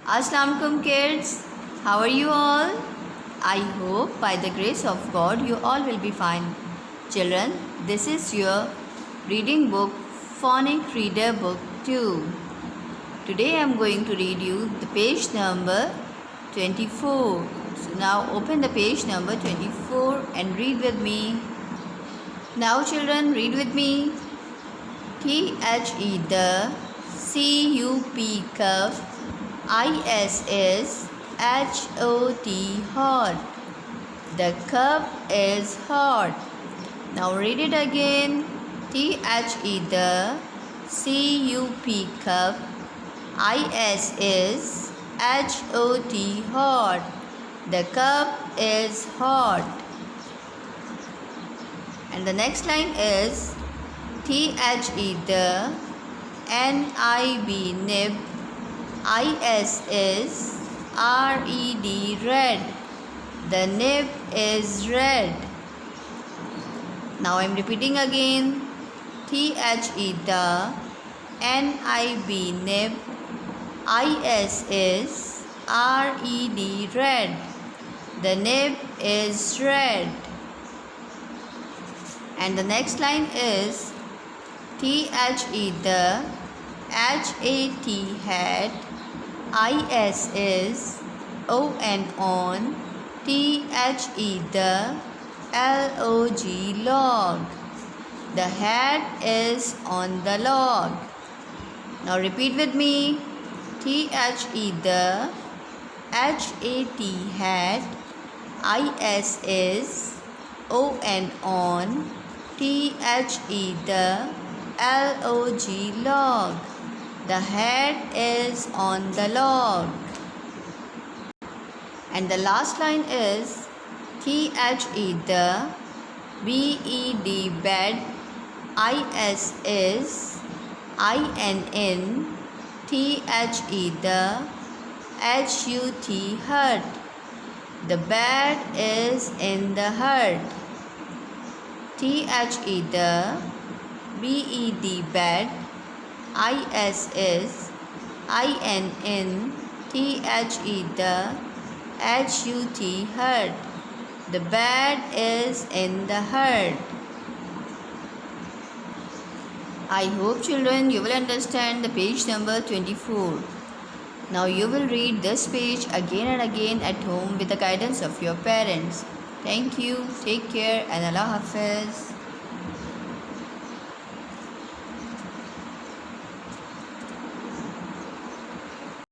Assalamu alaikum kids, how are you all? I hope by the grace of God you all will be fine. Children, this is your reading book, Phonic Reader Book 2. Today I am going to read you the page number 24. So now open the page number 24 and read with me. Now children, read with me. The, cup, hot. The cup is hot. Now read it again. The, cup, hot. The cup is hot. And the next line is the, nib, red. The nib is red. Now I am repeating again. The, nib, red. The nib is red. And the next line is the, hat, on, log. The hat is on the log. Now repeat with me. The, hat, on, log. The hat is on the log. And the last line is the, bed, hut. The bed is in the hut. The, bed, hut. The bed is in the hut. I hope children you will understand the page number 24. Now you will read this page again and again at home with the guidance of your parents. Thank you, take care and Allah Hafiz.